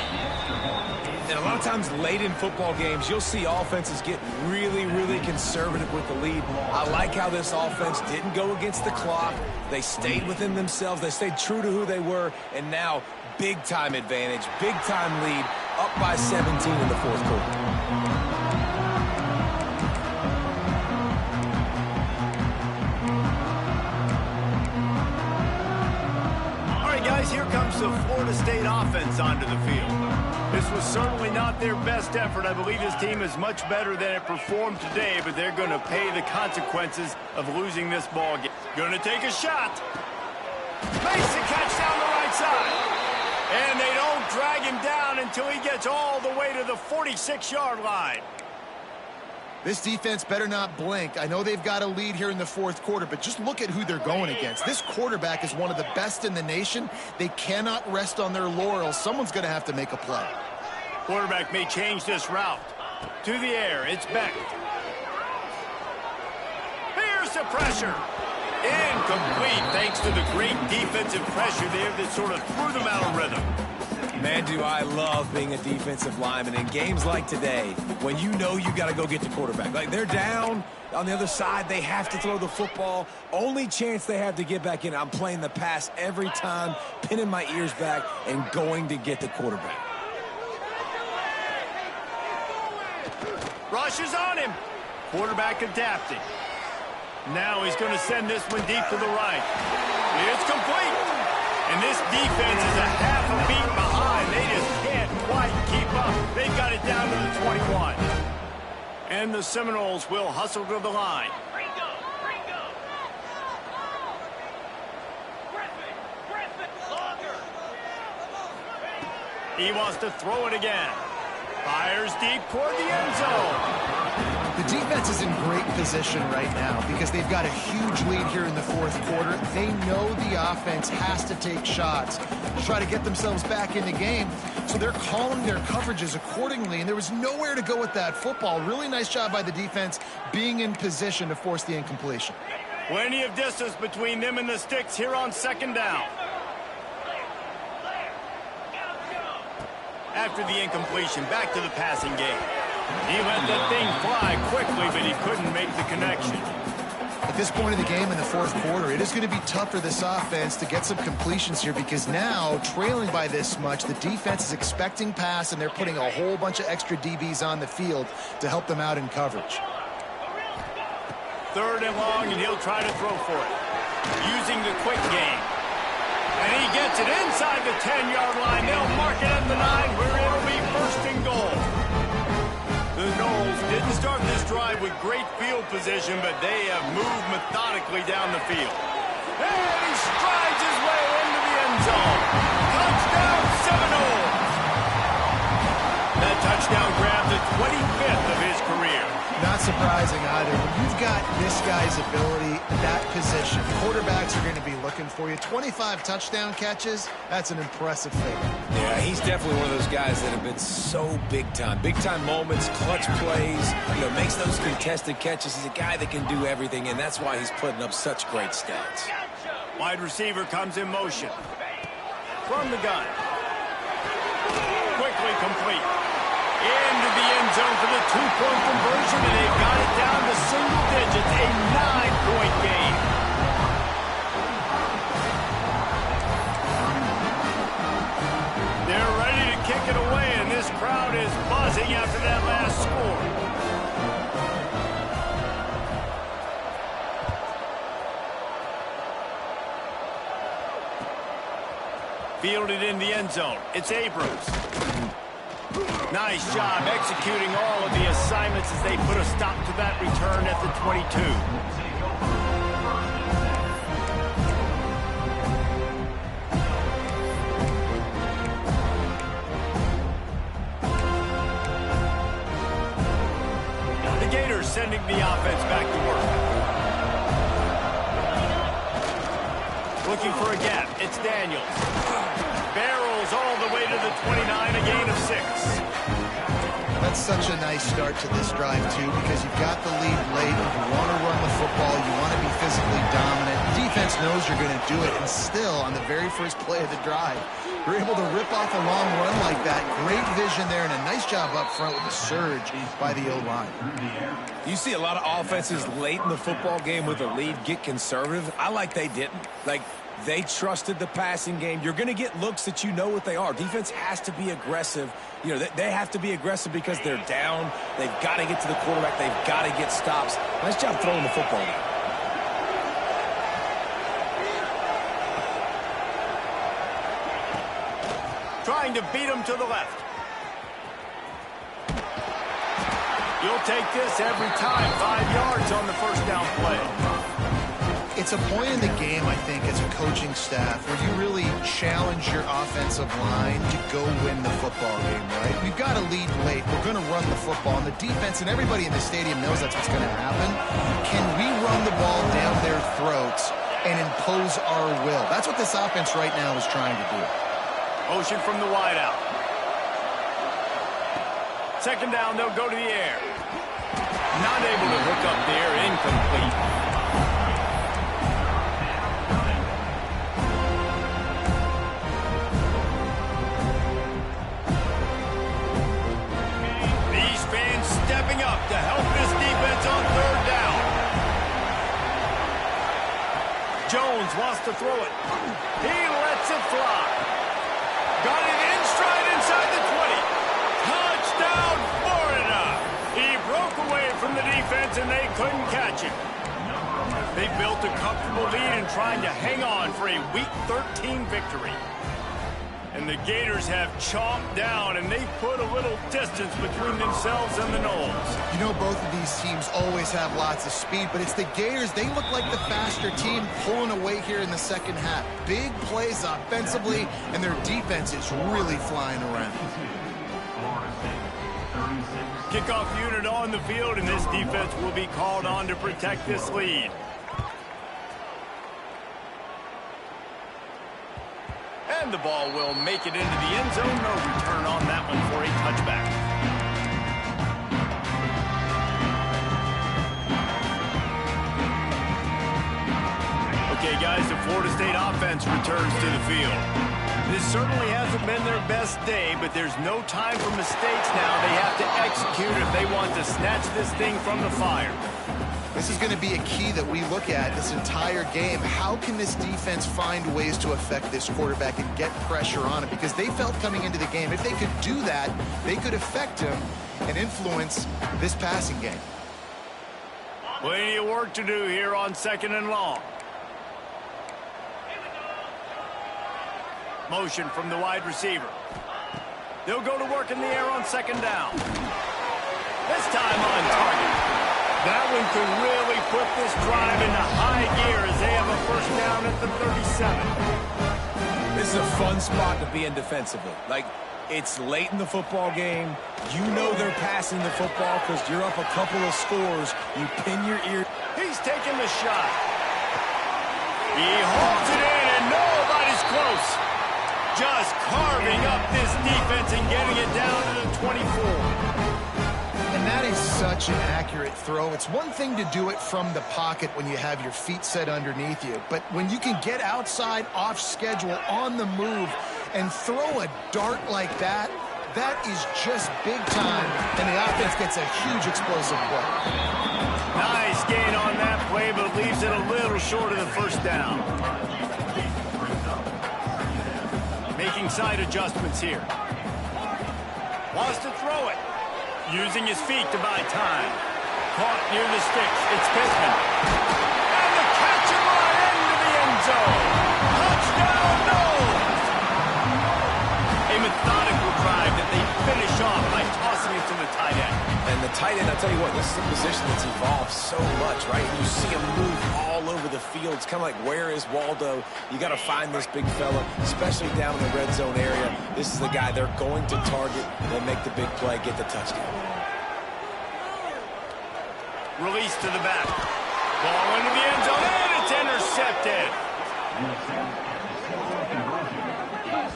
And a lot of times late in football games, you'll see offenses get really, really conservative with the lead. I like how this offense didn't go against the clock. They stayed within themselves. They stayed true to who they were. And now, big-time advantage, big-time lead, up by 17 in the fourth quarter. Here comes the Florida State offense onto the field. This was certainly not their best effort. I believe this team is much better than it performed today, but they're going to pay the consequences of losing this ball game. Going to take a shot. Makes the catch down the right side. And they don't drag him down until he gets all the way to the 46-yard line. This defense better not blink. I know they've got a lead here in the fourth quarter, but just look at who they're going against. This quarterback is one of the best in the nation. They cannot rest on their laurels. Someone's going to have to make a play. Quarterback may change this route. To the air, it's Beck. Here's the pressure. Incomplete, thanks to the great defensive pressure there that sort of threw them out of rhythm. Man, do I love being a defensive lineman in games like today when you know you got to go get the quarterback. Like, they're down on the other side. They have to throw the football. Only chance they have to get back in. I'm playing the pass every time, pinning my ears back and going to get the quarterback. Rush is on him. Quarterback adapting. Now he's going to send this one deep to the right. It's complete. And this defense is a half a beat behind. They just can't quite keep up. They've got it down to the 21. And the Seminoles will hustle to the line. He wants to throw it again. Fires deep toward the end zone. The defense is in great position right now because they've got a huge lead here in the fourth quarter. They know the offense has to take shots to try to get themselves back in the game, so they're calling their coverages accordingly, and there was nowhere to go with that football. Really nice job by the defense being in position to force the incompletion. Plenty of distance between them and the sticks here on second down. After the incompletion, back to the passing game. He let that thing fly quickly, but he couldn't make the connection. At this point in the game in the fourth quarter, it is going to be tough for this offense to get some completions here because now, trailing by this much, the defense is expecting pass, and they're putting a whole bunch of extra DBs on the field to help them out in coverage. Third and long, and he'll try to throw for it. Using the quick game. And he gets it inside the 10-yard line. They'll mark it at the 9, where it'll be first and goal. The Noles didn't start this drive with great field position, but they have moved methodically down the field. And he strides his way into the end zone. Touchdown, Seminoles! That touchdown grabbed the 25th of his career. Not surprising either. When you've got this guy's ability, that position, quarterbacks are going to be looking for you. 25 touchdown catches, that's an impressive figure. Yeah, he's definitely one of those guys that have been so big time. Big time moments, clutch plays, makes those contested catches. He's a guy that can do everything, and that's why he's putting up such great stats. Wide receiver comes in motion. From the gun. Quickly complete. Into the end zone for the two-point conversion, and they've got it down to single digits, a 9-point game. They're ready to kick it away, and this crowd is buzzing after that last score. Fielded in the end zone. It's Abrams. Nice job executing all of the assignments as they put a stop to that return at the 22. The Gators sending the offense back to work. Looking for a gap. It's Daniels. Barrels all the way to the 29, a gain of 6. That's such a nice start to this drive, too, because you've got the lead late. You want to run the football. You want to be physically dominant. Defense knows you're going to do it, and still, on the very first play of the drive, you're able to rip off a long run like that. Great vision there, and a nice job up front with the surge by the O-line. You see a lot of offenses late in the football game with a lead get conservative. I like they didn't. Like, they trusted the passing game. You're going to get looks that you know what they are. Defense has to be aggressive. You know, they have to be aggressive because they're down. They've got to get to the quarterback. They've got to get stops. Nice job throwing the football. Trying to beat him to the left. You'll take this every time. 5 yards on the first down play. It's a point in the game, I think, as a coaching staff where you really challenge your offensive line to go win the football game, right? We've got to lead late. We're going to run the football. And the defense and everybody in the stadium knows that's what's going to happen. Can we run the ball down their throats and impose our will? That's what this offense right now is trying to do. Motion from the wide out. Second down, they'll go to the air. Not able to hook up there, incomplete. These fans stepping up to help this defense on third down. Jones wants to throw it. He lets it fly. Got it in stride inside the 20. Touchdown, Florida! He broke away from the defense, and they couldn't catch him. They built a comfortable lead and trying to hang on for a Week 13 victory. And the Gators have chomped down, and they put a little distance between themselves and the Noles. You know, both of these teams always have lots of speed, but it's the Gators. They look like the faster team pulling away here in the second half. Big plays offensively, and their defense is really flying around. Kickoff unit on the field, and this defense will be called on to protect this lead. And the ball will make it into the end zone. No return on that one for a touchback. Okay, guys, the Florida State offense returns to the field. This certainly hasn't been their best day, but there's no time for mistakes now. They have to execute if they want to snatch this thing from the fire. This is going to be a key that we look at this entire game. How can this defense find ways to affect this quarterback and get pressure on him? Because they felt coming into the game, if they could do that, they could affect him and influence this passing game. Plenty of work to do here on 2nd and long. Motion from the wide receiver. They'll go to work in the air on 2nd down. This time on target. That one could really put this drive into high gear as they have a first down at the 37. This is a fun spot to be in defensively. Like, it's late in the football game. You know they're passing the football because you're up a couple of scores. You pin your ear. He's taking the shot. He holds it in, and nobody's close. Just carving up this defense and getting it down to the 24. And that is such an accurate throw. It's one thing to do it from the pocket when you have your feet set underneath you, but when you can get outside, off schedule, on the move, and throw a dart like that, that is just big time, and the offense gets a huge explosive play. Nice gain on that play, but leaves it a little short of the first down. Making side adjustments here. Wants to throw it. Using his feet to buy time. Caught near the sticks. It's Pittman. And the catch and run into the end zone. Touchdown, Noles! A methodical drive that they finish off by tossing it to the tight end. And the tight end, I'll tell you what, this is a position that's evolved so much, right? You see him move all over the field. It's kind of like, where is Waldo? You got to find this big fella, especially down in the red zone area. This is the guy they're going to target. They'll make the big play, get the touchdown. Release to the back. Ball into the end zone, and it's intercepted.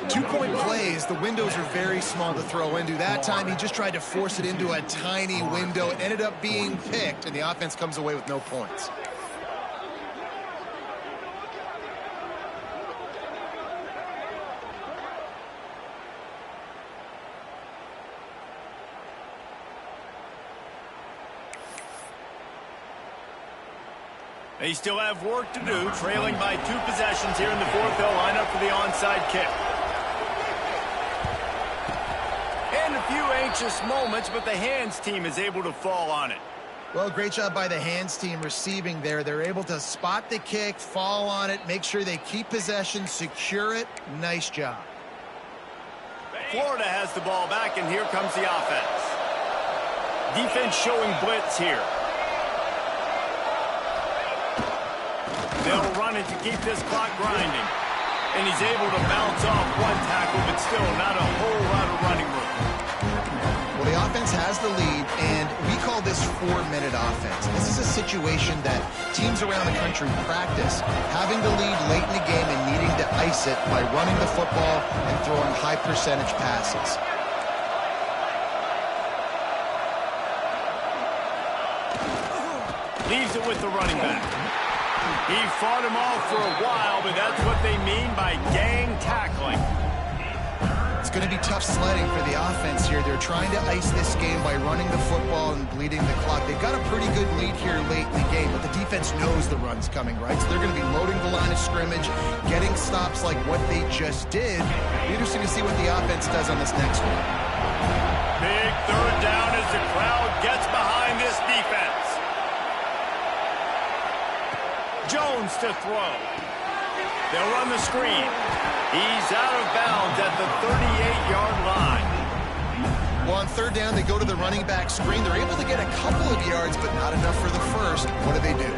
Two-point plays, the windows are very small to throw into. That time, he just tried to force it into a tiny window. It ended up being picked, and the offense comes away with no points. They still have work to do, trailing by 2 possessions here in the fourth. They'll line up for the onside kick. And a few anxious moments, but the hands team is able to fall on it. Well, great job by the hands team receiving there. They're able to spot the kick, fall on it, make sure they keep possession, secure it. Nice job. Florida has the ball back, and here comes the offense. Defense showing blitz here. They'll run it to keep this clock grinding. And he's able to bounce off one tackle, but still not a whole lot of running room. Well, the offense has the lead, and we call this 4-minute offense. This is a situation that teams around the country practice, having the lead late in the game and needing to ice it by running the football and throwing high-percentage passes. Leaves it with the running back. He fought him off for a while, but that's what they mean by gang tackling. It's going to be tough sledding for the offense here. They're trying to ice this game by running the football and bleeding the clock. They've got a pretty good lead here late in the game, but the defense knows the run's coming, right? So they're going to be loading the line of scrimmage, getting stops like what they just did. Be interesting to see what the offense does on this next one. Big third down as the crowd gets behind this defense. Jones to throw. They'll run the screen. He's out of bounds at the 38-yard line. Well, on third down, they go to the running back screen. They're able to get a couple of yards, but not enough for the first. What do they do?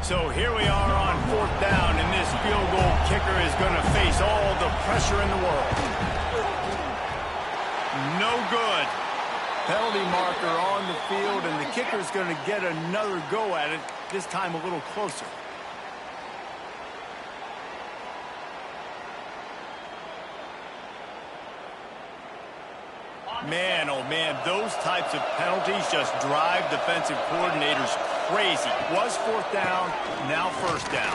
So here we are on fourth down, and this field goal kicker is going to face all the pressure in the world. No good. Penalty marker on the field, and the kicker's going to get another go at it, this time a little closer. Man, oh man, those types of penalties just drive defensive coordinators crazy. Was fourth down, now first down.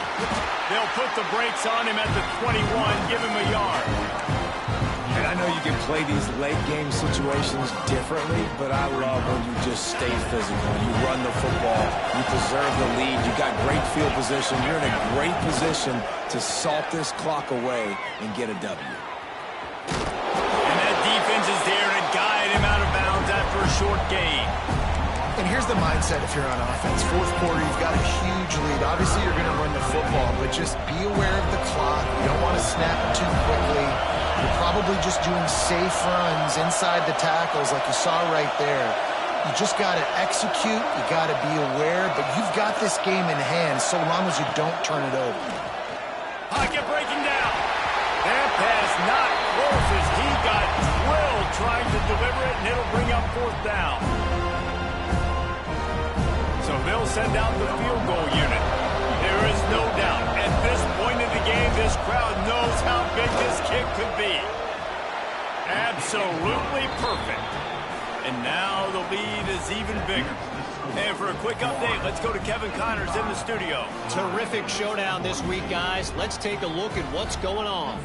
They'll put the brakes on him at the 21, give him a yard. And I know you can play these late game situations differently, but I love when you just stay physical. You run the football, you preserve the lead, you got great field position, you're in a great position to salt this clock away and get a W. And that defense is there to guide him out of bounds after a short gain. And here's the mindset if you're on offense. Fourth quarter, you've got a huge lead. Obviously, you're going to run the football, but just be aware of the clock. You don't want to snap it too quickly. You're probably just doing safe runs inside the tackles like you saw right there. You just got to execute. You got to be aware, but you've got this game in hand so long as you don't turn it over. Pocket breaking down. That pass not close as he got drilled trying to deliver it, and it'll bring up fourth down. So they'll send out the field goal unit. There is no doubt. At this point in the game, this crowd knows how big this kick could be. Absolutely perfect. And now the lead is even bigger. And for a quick update, let's go to Kevin Connors in the studio. Terrific showdown this week, guys. Let's take a look at what's going on.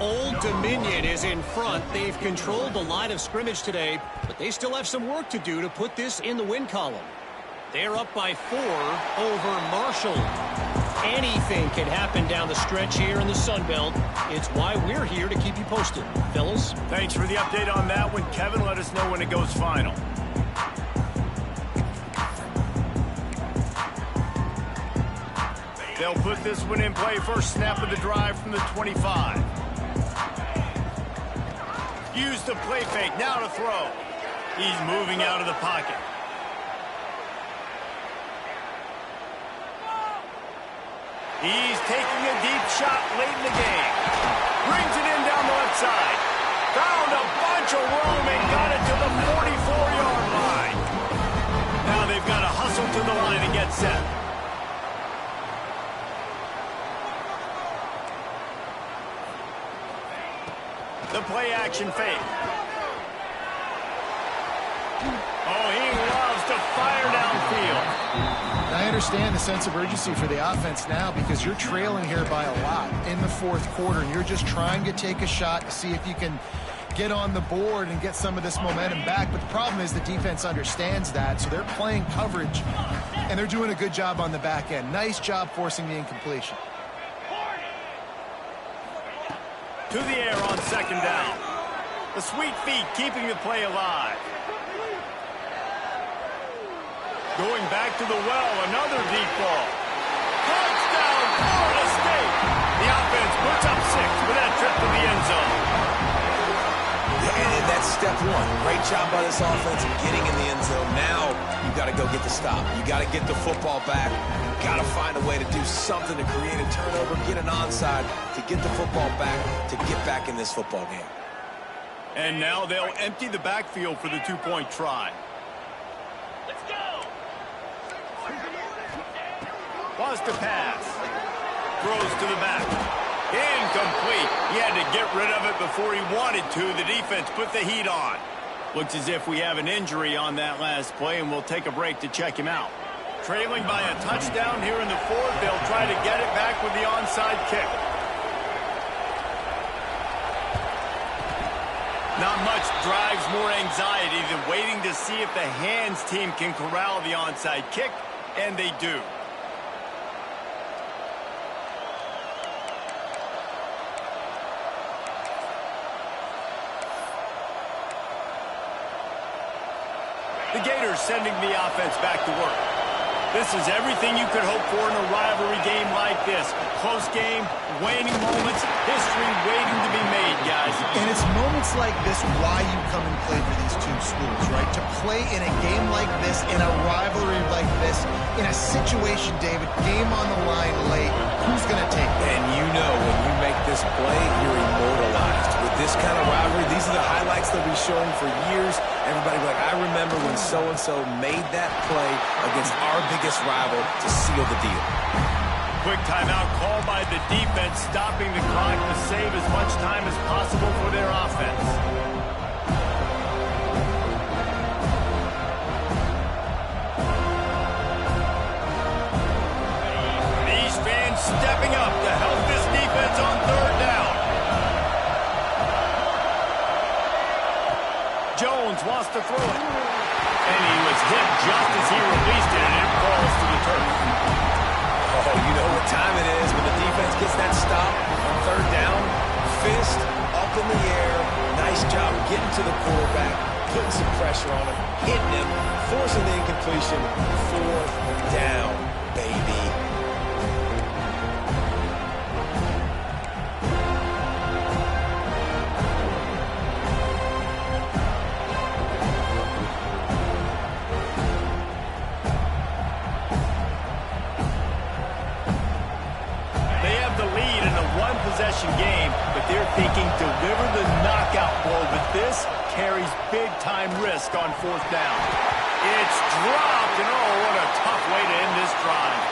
Old Dominion is in front. They've controlled the line of scrimmage today, but they still have some work to do to put this in the win column. They're up by 4 over Marshall. Anything can happen down the stretch here in the Sun Belt. It's why we're here to keep you posted. Fellas? Thanks for the update on that one, Kevin. Let us know when it goes final. They'll put this one in play. First snap of the drive from the 25. used the play fake. Now to throw. He's moving out of the pocket. He's taking a deep shot late in the game. Brings it in down the left side. Found a bunch of room and got it to the 44-yard line. Now they've got to hustle to the line and get set. The play action fake. Oh, he loves to fire downfield. I understand the sense of urgency for the offense now because you're trailing here by a lot in the fourth quarter, and you're just trying to take a shot to see if you can get on the board and get some of this momentum back. But the problem is the defense understands that, so they're playing coverage, and they're doing a good job on the back end. Nice job forcing the incompletion. To the air on second down. The sweet feet keeping the play alive. Going back to the well, another deep ball. Touchdown, Florida State. The offense puts up 6 with that trip to the end zone. Yeah, and that's step one. Great job by this offense getting in the end zone. Now you got to go get the stop. You got to get the football back. You got to find a way to do something to create a turnover, get an onside, to get the football back, to get back in this football game. And now they'll empty the backfield for the two-point try. Wants to pass. Throws to the back. Incomplete. He had to get rid of it before he wanted to. The defense put the heat on. Looks as if we have an injury on that last play, and we'll take a break to check him out. Trailing by a touchdown here in the fourth. They'll try to get it back with the onside kick. Not much drives more anxiety than waiting to see if the hands team can corral the onside kick, and they do. The Gators sending the offense back to work. This is everything you could hope for in a rivalry game like this. Close game, waning moments, history waiting to be made, guys. And it's moments like this why you come and play for these two schools, right? To play in a game like this, in a rivalry like this, in a situation, David, game on the line late, who's going to take it? And you know when you make this play, you're immortalized. With this kind of rivalry, these are the highlights they'll be showing for years. Everybody will be like, I remember when so-and-so made that play against our biggest rival to seal the deal. Quick timeout called by the defense, stopping the clock to save as much time as possible for their offense. These fans stepping up to help this defense on third down. Jones wants to throw it. And he was hit just as he released it, and it falls to the turf. Oh, you know what time it is when the defense gets that stop on third down. Fist up in the air. Nice job getting to the quarterback, putting some pressure on him, hitting him, forcing the incompletion. Fourth down, baby. Possession game, but they're thinking deliver the knockout blow, but this carries big-time risk on fourth down. It's dropped, and oh, what a tough way to end this drive.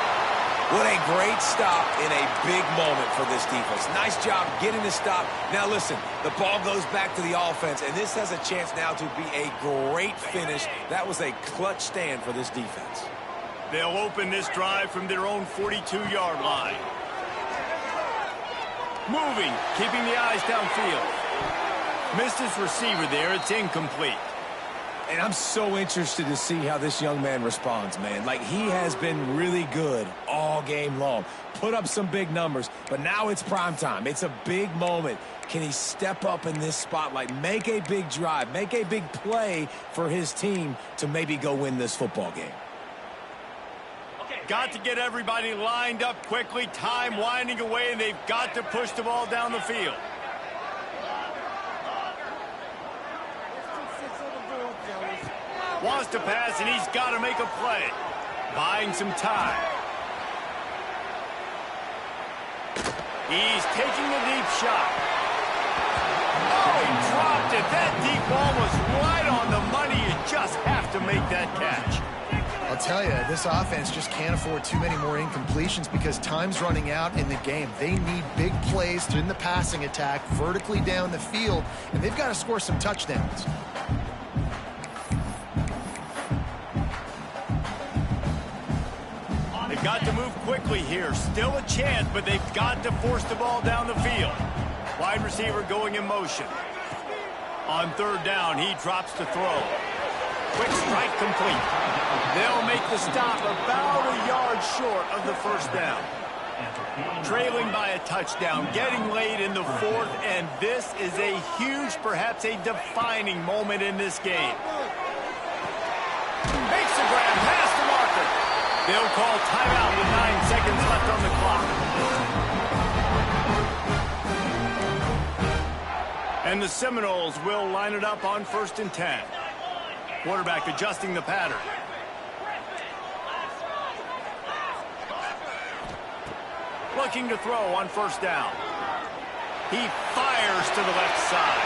What a great stop in a big moment for this defense. Nice job getting the stop. Now listen, the ball goes back to the offense, and this has a chance now to be a great finish. That was a clutch stand for this defense. They'll open this drive from their own 42-yard line. Moving, keeping the eyes downfield. Missed his receiver there. It's incomplete. And I'm so interested to see how this young man responds, man. Like, he has been really good all game long. Put up some big numbers, but now it's prime time. It's a big moment. Can he step up in this spotlight, make a big drive, make a big play for his team to maybe go win this football game? Got to get everybody lined up quickly. Time winding away, and they've got to push the ball down the field. Wants to pass, and he's got to make a play. Buying some time. He's taking a deep shot. Oh, he dropped it. That deep ball was right on the money. You just have to make that catch. I'll tell you, this offense just can't afford too many more incompletions because time's running out in the game. They need big plays in the passing attack, vertically down the field, and they've got to score some touchdowns. They've got to move quickly here. Still a chance, but they've got to force the ball down the field. Wide receiver going in motion. On third down, he drops to throw. Quick strike complete. They'll make the stop about a yard short of the first down. Trailing by a touchdown, getting late in the fourth, and this is a huge, perhaps a defining moment in this game. Makes the grab past the marker. They'll call timeout with 9 seconds left on the clock. And the Seminoles will line it up on 1st and 10. Quarterback adjusting the pattern. Looking to throw on 1st down. He fires to the left side.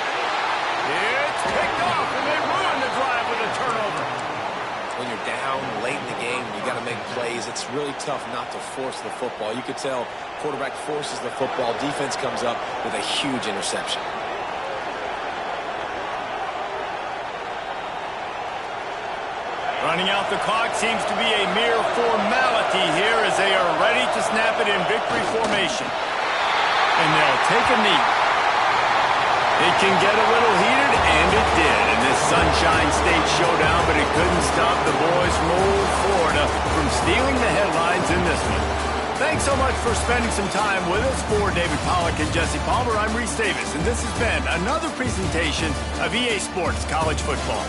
It's picked off, and they ruin the drive with a turnover. When you're down late in the game, you got to make plays. It's really tough not to force the football. You could tell quarterback forces the football. Defense comes up with a huge interception. Running out the clock seems to be a mere formality here as they are ready to snap it in victory formation. And they'll take a knee. It can get a little heated, and it did in this Sunshine State showdown, but it couldn't stop the boys from old Florida from stealing the headlines in this one. Thanks so much for spending some time with us. For David Pollack and Jesse Palmer, I'm Reese Davis, and this has been another presentation of EA Sports College Football.